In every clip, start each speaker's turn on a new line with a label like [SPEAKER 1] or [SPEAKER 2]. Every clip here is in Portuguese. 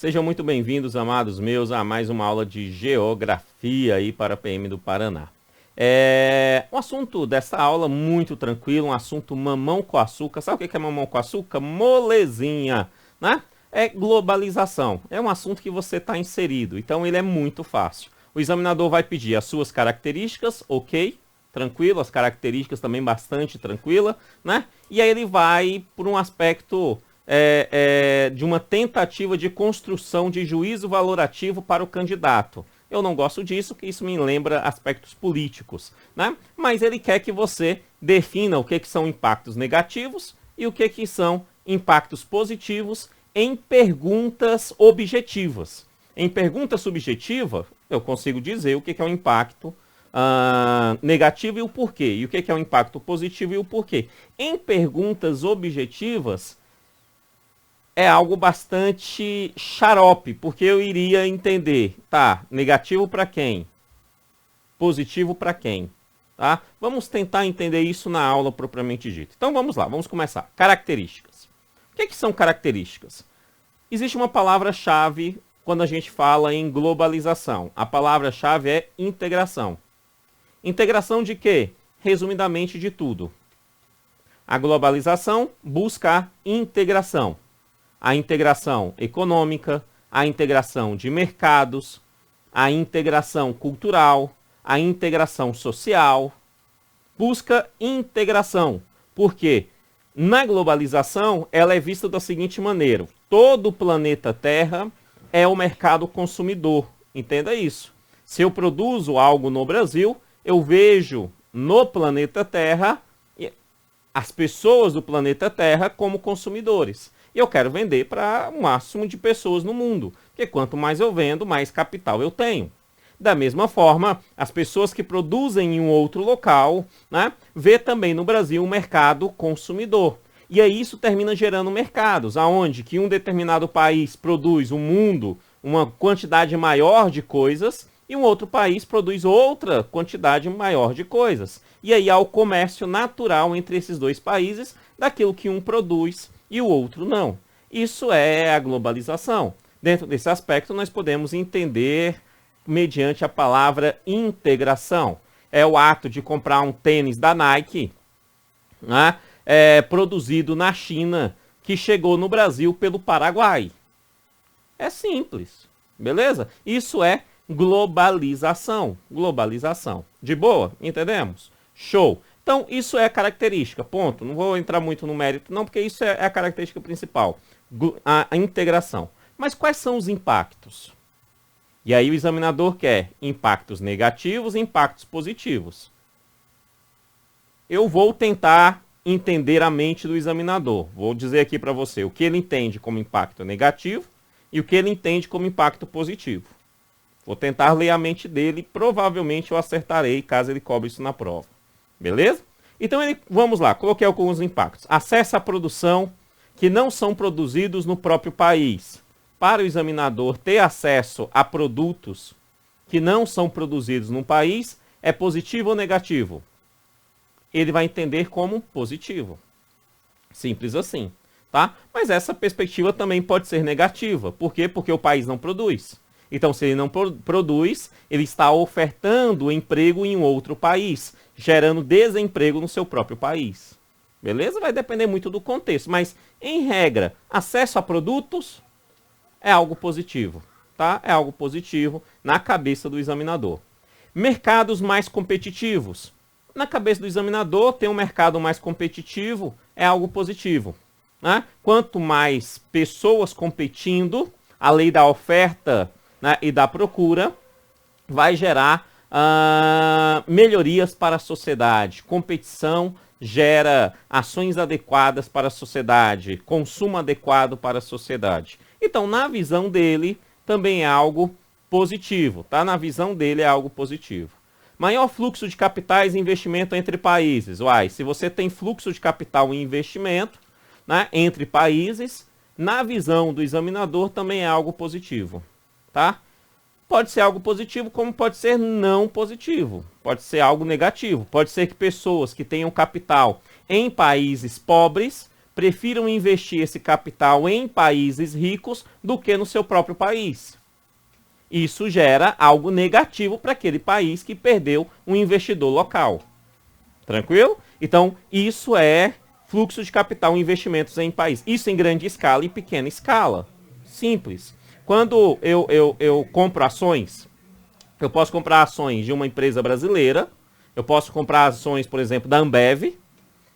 [SPEAKER 1] Sejam muito bem-vindos, amados meus, a mais uma aula de Geografia aí para a PM do Paraná. Um assunto dessa aula muito tranquilo, um assunto mamão com açúcar. Sabe o que é mamão com açúcar? Molezinha, né? É globalização. É um assunto que você está inserido, então ele é muito fácil. O examinador vai pedir as suas características, ok? Tranquilo, as características também bastante tranquila, né? E aí ele vai por um aspecto de uma tentativa de construção de juízo valorativo para o candidato. Eu não gosto disso, que isso me lembra aspectos políticos, né? Mas ele quer que você defina o que são impactos negativos e o que são impactos positivos em perguntas objetivas. Em pergunta subjetiva, eu consigo dizer o que é um impacto negativo e o porquê. E o que é um impacto positivo e o porquê. Em perguntas objetivas, é algo bastante xarope, porque eu iria entender, tá, negativo para quem? Positivo para quem? Tá? Vamos tentar entender isso na aula propriamente dita. Então vamos lá, vamos começar. Características. O que são características? Existe uma palavra-chave quando a gente fala em globalização. A palavra-chave é integração. Integração de quê? Resumidamente, de tudo. A globalização busca a integração. A integração econômica, a integração de mercados, a integração cultural, a integração social. Busca integração, porque na globalização ela é vista da seguinte maneira: todo o planeta Terra é o mercado consumidor, entenda isso. Se eu produzo algo no Brasil, eu vejo no planeta Terra as pessoas do planeta Terra como consumidores. E eu quero vender para o máximo de pessoas no mundo, porque quanto mais eu vendo, mais capital eu tenho. Da mesma forma, as pessoas que produzem em um outro local, né, vê também no Brasil um mercado consumidor. E aí isso termina gerando mercados, aonde que um determinado país produz um mundo, uma quantidade maior de coisas, e um outro país produz outra quantidade maior de coisas. E aí há o comércio natural entre esses dois países, daquilo que um produz e o outro não. Isso é a globalização. Dentro desse aspecto, nós podemos entender mediante a palavra integração. É o ato de comprar um tênis da Nike, né, produzido na China, que chegou no Brasil pelo Paraguai. É simples, beleza? Isso é globalização. Globalização. De boa? Entendemos? Show. Então, isso é característica, ponto. Não vou entrar muito no mérito, não, porque isso é a característica principal, a integração. Mas quais são os impactos? E aí o examinador quer impactos negativos e impactos positivos. Eu vou tentar entender a mente do examinador. Vou dizer aqui para você o que ele entende como impacto negativo e o que ele entende como impacto positivo. Vou tentar ler a mente dele, provavelmente eu acertarei caso ele cobre isso na prova. Beleza? Então, vamos lá, coloquei alguns impactos. Acesso à produção que não são produzidos no próprio país. Para o examinador ter acesso a produtos que não são produzidos no país, é positivo ou negativo? Ele vai entender como positivo. Simples assim, tá? Mas essa perspectiva também pode ser negativa. Por quê? Porque o país não produz. Então, se ele não produz, ele está ofertando emprego em um outro país, gerando desemprego no seu próprio país. Beleza? Vai depender muito do contexto, mas, em regra, acesso a produtos é algo positivo, tá? É algo positivo na cabeça do examinador. Mercados mais competitivos. Na cabeça do examinador, ter um mercado mais competitivo é algo positivo, né? Quanto mais pessoas competindo, a lei da oferta, né, e da procura vai gerar melhorias para a sociedade. Competição gera ações adequadas para a sociedade, consumo adequado para a sociedade. Então, na visão dele, também é algo positivo, tá? Na visão dele é algo positivo. Maior fluxo de capitais e investimento entre países. Uai, se você tem fluxo de capital e investimento, né, entre países, na visão do examinador também é algo positivo. Tá? Pode ser algo positivo, como pode ser não positivo. Pode ser algo negativo. Pode ser que pessoas que tenham capital em países pobres prefiram investir esse capital em países ricos do que no seu próprio país. Isso gera algo negativo para aquele país que perdeu um investidor local. Tranquilo? Então, isso é fluxo de capital e investimentos em país. Isso em grande escala e pequena escala. Simples. Quando eu compro ações, eu posso comprar ações de uma empresa brasileira, eu posso comprar ações, por exemplo, da Ambev,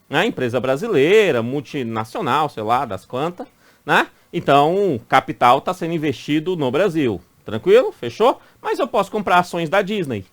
[SPEAKER 1] né? Empresa brasileira, multinacional, sei lá, das quantas, né? Então, capital está sendo investido no Brasil. Tranquilo? Fechou? Mas eu posso comprar ações da Disney.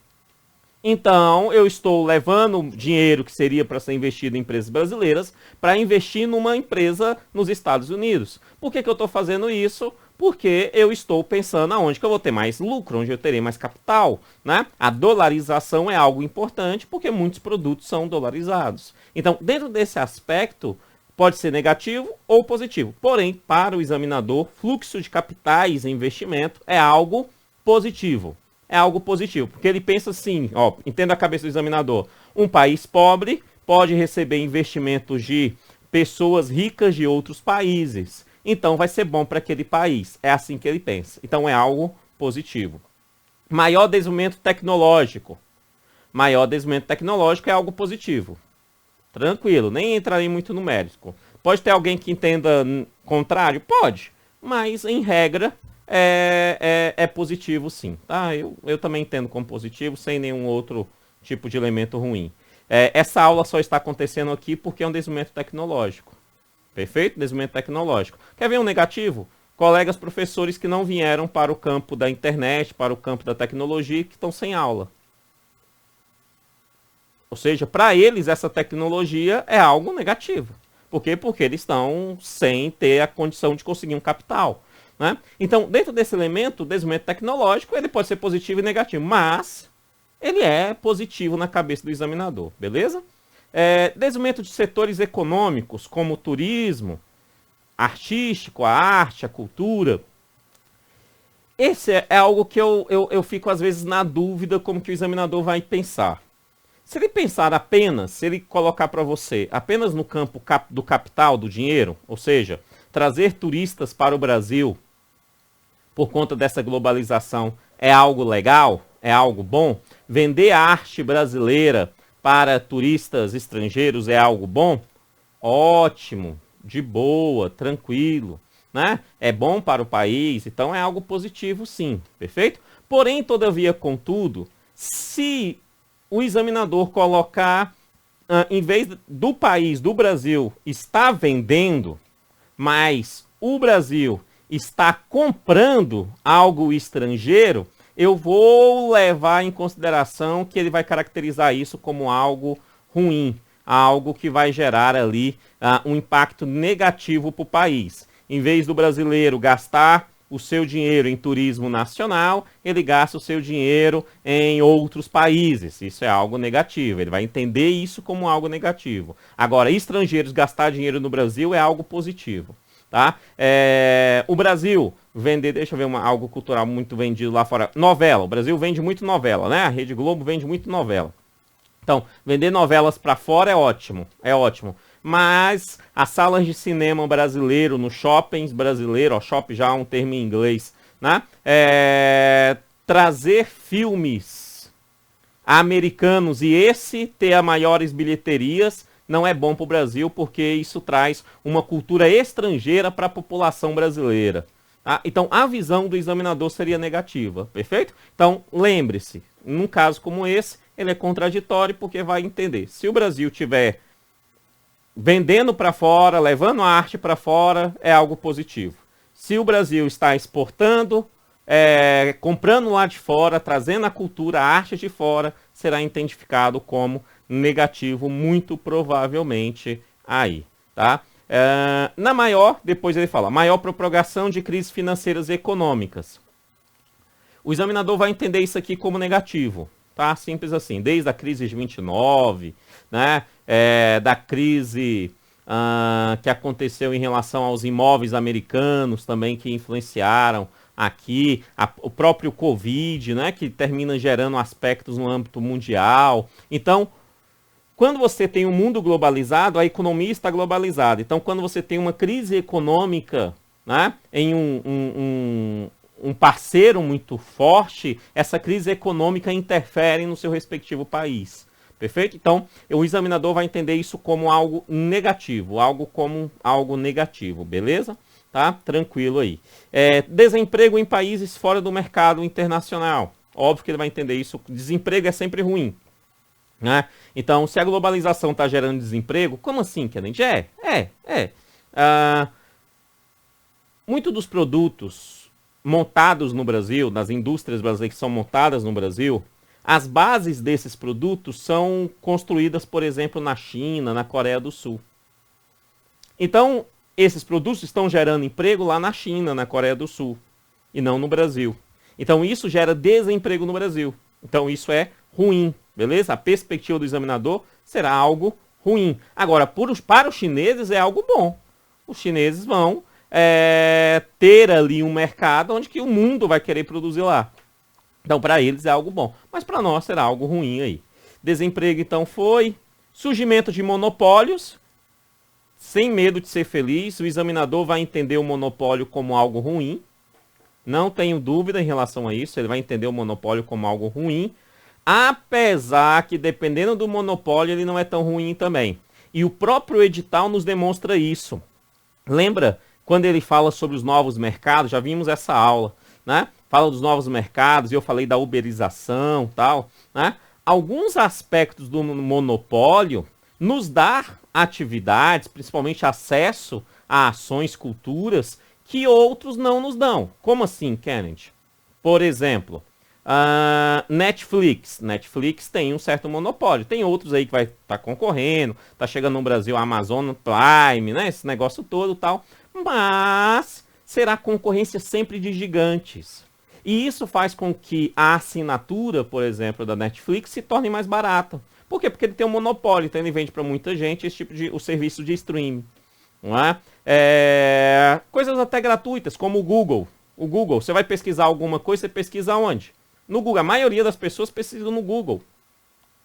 [SPEAKER 1] Então, eu estou levando dinheiro que seria para ser investido em empresas brasileiras para investir numa empresa nos Estados Unidos. Por que eu estou fazendo isso? Porque eu estou pensando aonde que eu vou ter mais lucro, onde eu terei mais capital, né? A dolarização é algo importante porque muitos produtos são dolarizados. Então, dentro desse aspecto, pode ser negativo ou positivo. Porém, para o examinador, fluxo de capitais e investimento é algo positivo. É algo positivo, porque ele pensa assim, ó, entenda a cabeça do examinador. Um país pobre pode receber investimentos de pessoas ricas de outros países. Então vai ser bom para aquele país. É assim que ele pensa. Então é algo positivo. Maior desenvolvimento tecnológico. Maior desenvolvimento tecnológico é algo positivo. Tranquilo, nem entrarei muito no mérito. Pode ter alguém que entenda contrário? Pode, mas em regra é positivo sim. Tá? Eu também entendo como positivo, sem nenhum outro tipo de elemento ruim. Essa aula só está acontecendo aqui porque é um desenvolvimento tecnológico. Perfeito? Desenvolvimento tecnológico. Quer ver um negativo? Colegas professores que não vieram para o campo da internet, para o campo da tecnologia, que estão sem aula. Ou seja, para eles essa tecnologia é algo negativo. Por quê? Porque eles estão sem ter a condição de conseguir um capital. Né? Então, dentro desse elemento, o desenvolvimento tecnológico, ele pode ser positivo e negativo, mas ele é positivo na cabeça do examinador, beleza? Desenvolvimento de setores econômicos, como o turismo, artístico, a arte, a cultura. Esse é algo que eu fico, às vezes, na dúvida como que o examinador vai pensar. Se ele pensar apenas, se ele colocar para você apenas no campo do capital, do dinheiro, ou seja, trazer turistas para o Brasil por conta dessa globalização é algo legal, é algo bom, vender a arte brasileira para turistas estrangeiros é algo bom, ótimo, de boa, tranquilo, né? É bom para o país, então é algo positivo sim, perfeito? Porém, todavia, contudo, se o examinador colocar, em vez do país, do Brasil, está vendendo, mas o Brasil está comprando algo estrangeiro, eu vou levar em consideração que ele vai caracterizar isso como algo ruim, algo que vai gerar ali um impacto negativo para o país. Em vez do brasileiro gastar o seu dinheiro em turismo nacional, ele gasta o seu dinheiro em outros países. Isso é algo negativo. Ele vai entender isso como algo negativo. Agora, estrangeiros gastar dinheiro no Brasil é algo positivo. Tá? O Brasil vender, deixa eu ver algo cultural muito vendido lá fora. Novela. O Brasil vende muito novela, né? A Rede Globo vende muito novela. Então, vender novelas para fora é ótimo. É ótimo. Mas as salas de cinema brasileiro, nos shoppings brasileiros, shopping já é um termo em inglês, né? Trazer filmes americanos e esse ter as maiores bilheterias não é bom para o Brasil, porque isso traz uma cultura estrangeira para a população brasileira. Tá? Então, a visão do examinador seria negativa, perfeito? Então, lembre-se, num caso como esse, ele é contraditório porque vai entender. Se o Brasil tiver vendendo para fora, levando a arte para fora, é algo positivo. Se o Brasil está exportando, comprando lá de fora, trazendo a cultura, a arte de fora, será identificado como negativo, muito provavelmente aí, tá? Na maior, depois ele fala, maior propagação de crises financeiras e econômicas. O examinador vai entender isso aqui como negativo, tá? Simples assim, desde a crise de 29, né? Da crise que aconteceu em relação aos imóveis americanos também que influenciaram aqui, o próprio Covid, né? Que termina gerando aspectos no âmbito mundial. Então, quando você tem um mundo globalizado, a economia está globalizada. Então, quando você tem uma crise econômica, né, em um parceiro muito forte, essa crise econômica interfere no seu respectivo país. Perfeito? Então, o examinador vai entender isso como algo negativo, algo como algo negativo, beleza? Tá? Tranquilo aí. Desemprego em países fora do mercado internacional. Óbvio que ele vai entender isso. Desemprego é sempre ruim. Né? Então, se a globalização está gerando desemprego, como assim, Kennedy? Muitos dos produtos montados no Brasil, das indústrias brasileiras que são montadas no Brasil, as bases desses produtos são construídas, por exemplo, na China, na Coreia do Sul. Então, esses produtos estão gerando emprego lá na China, na Coreia do Sul, e não no Brasil. Então, isso gera desemprego no Brasil. Então, isso é ruim, beleza? A perspectiva do examinador será algo ruim. Agora, para os chineses é algo bom. Os chineses vão ter ali um mercado onde que o mundo vai querer produzir lá. Então, para eles é algo bom. Mas para nós será algo ruim aí. Desemprego, então, foi. Surgimento de monopólios. Sem medo de ser feliz, o examinador vai entender o monopólio como algo ruim. Não tenho dúvida em relação a isso. Ele vai entender o monopólio como algo ruim. Apesar que, dependendo do monopólio, ele não é tão ruim também. E o próprio edital nos demonstra isso. Lembra quando ele fala sobre os novos mercados? Já vimos essa aula, né? Fala dos novos mercados e eu falei da uberização e tal, né? Alguns aspectos do monopólio nos dá atividades, principalmente acesso a ações, culturas, que outros não nos dão. Como assim, Kennedy? Por exemplo, Netflix. Netflix tem um certo monopólio. Tem outros aí que vai estar concorrendo, tá chegando no Brasil a Amazon Prime, né? Esse negócio todo e tal. Mas será concorrência sempre de gigantes. E isso faz com que a assinatura, por exemplo, da Netflix se torne mais barata. Por quê? Porque ele tem um monopólio, então ele vende para muita gente esse tipo o serviço de streaming. Não é? Coisas até gratuitas, como o Google. O Google, você vai pesquisar alguma coisa, você pesquisa onde? No Google. A maioria das pessoas pesquisam no Google.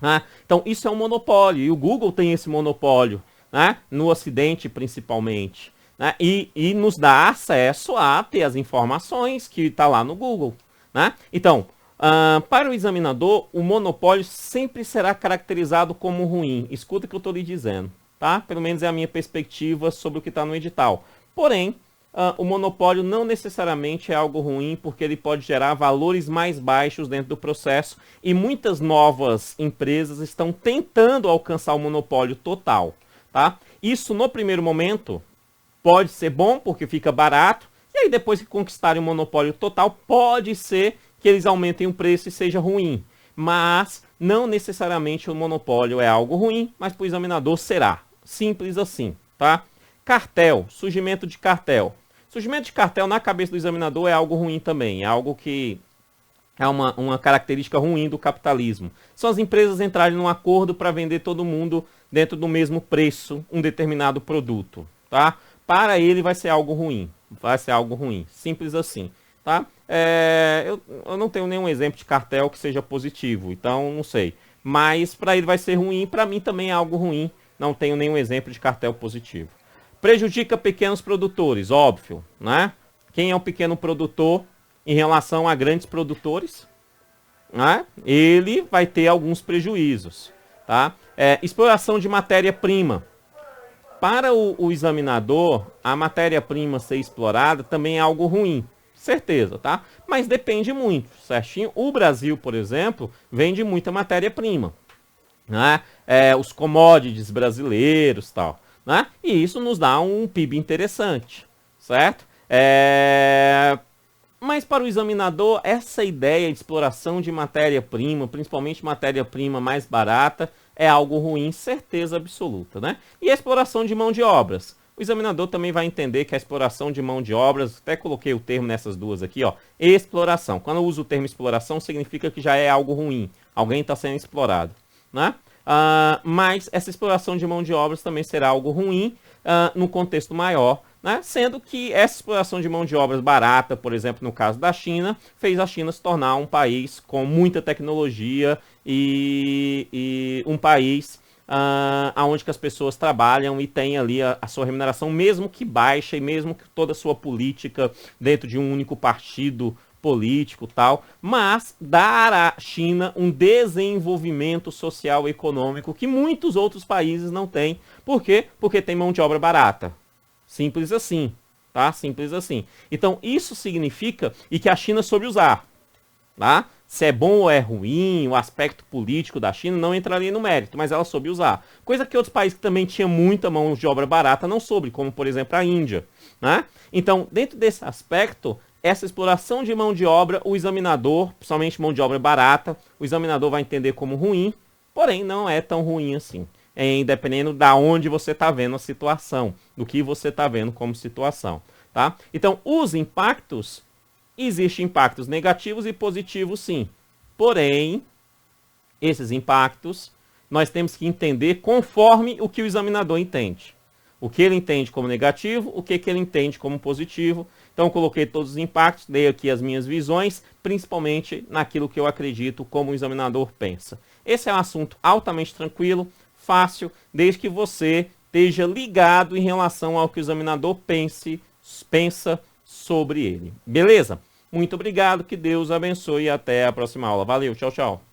[SPEAKER 1] Né? Então isso é um monopólio, e o Google tem esse monopólio, né? No Ocidente principalmente. Né? E nos dá acesso a ter as informações que está lá no Google. Né? Então, para o examinador, o monopólio sempre será caracterizado como ruim. Escuta o que eu estou lhe dizendo. Tá? Pelo menos é a minha perspectiva sobre o que está no edital. Porém, o monopólio não necessariamente é algo ruim, porque ele pode gerar valores mais baixos dentro do processo. E muitas novas empresas estão tentando alcançar o monopólio total. Tá? Isso, no primeiro momento, pode ser bom, porque fica barato. E aí, depois que conquistarem o monopólio total, pode ser que eles aumentem o preço e seja ruim. Mas não necessariamente o monopólio é algo ruim, mas para o examinador será. Simples assim, tá? Cartel, surgimento de cartel. Surgimento de cartel na cabeça do examinador é algo ruim também. É algo que é uma característica ruim do capitalismo. São as empresas entrarem num acordo para vender todo mundo dentro do mesmo preço um determinado produto, tá? Para ele vai ser algo ruim. Vai ser algo ruim. Simples assim, tá? Eu não tenho nenhum exemplo de cartel que seja positivo, então não sei. Mas para ele vai ser ruim, para mim também é algo ruim. Não tenho nenhum exemplo de cartel positivo. Prejudica pequenos produtores, óbvio, né? Quem é um pequeno produtor em relação a grandes produtores? Né? Ele vai ter alguns prejuízos, tá? Exploração de matéria-prima. Para o examinador, a matéria-prima ser explorada também é algo ruim, certeza, tá? Mas depende muito, certinho? O Brasil, por exemplo, vende muita matéria-prima, né? Os commodities brasileiros, tal, né? E isso nos dá um PIB interessante, certo? Mas para o examinador, essa ideia de exploração de matéria-prima, principalmente matéria-prima mais barata, é algo ruim, certeza absoluta, né? E a exploração de mão de obras. O examinador também vai entender que a exploração de mão de obras, até coloquei o termo nessas duas aqui, ó, exploração. Quando eu uso o termo exploração, significa que já é algo ruim. Alguém está sendo explorado, né? Mas essa exploração de mão de obras também será algo ruim no contexto maior, né? Sendo que essa exploração de mão de obras barata, por exemplo, no caso da China, fez a China se tornar um país com muita tecnologia e um país aonde que as pessoas trabalham e têm ali a sua remuneração, mesmo que baixa e mesmo que toda a sua política dentro de um único partido político tal, mas dar à China um desenvolvimento social e econômico que muitos outros países não têm. Por quê? Porque tem mão de obra barata. Simples assim, tá? Simples assim. Então, isso significa e que a China soube usar, tá? Se é bom ou é ruim, o aspecto político da China não entraria no mérito, mas ela soube usar. Coisa que outros países que também tinham muita mão de obra barata não soube, como por exemplo a Índia, né? Então, dentro desse aspecto, essa exploração de mão de obra, o examinador, principalmente mão de obra barata, o examinador vai entender como ruim, porém não é tão ruim assim. Dependendo da onde você está vendo a situação, do que você está vendo como situação, tá? Então, os impactos, existem impactos negativos e positivos sim. Porém, esses impactos nós temos que entender conforme o que o examinador entende. O que ele entende como negativo, o que ele entende como positivo. Então, eu coloquei todos os impactos, dei aqui as minhas visões, principalmente naquilo que eu acredito como o examinador pensa. Esse é um assunto altamente tranquilo, fácil, desde que você esteja ligado em relação ao que o examinador pensa sobre ele. Beleza? Muito obrigado, que Deus abençoe e até a próxima aula. Valeu, tchau, tchau.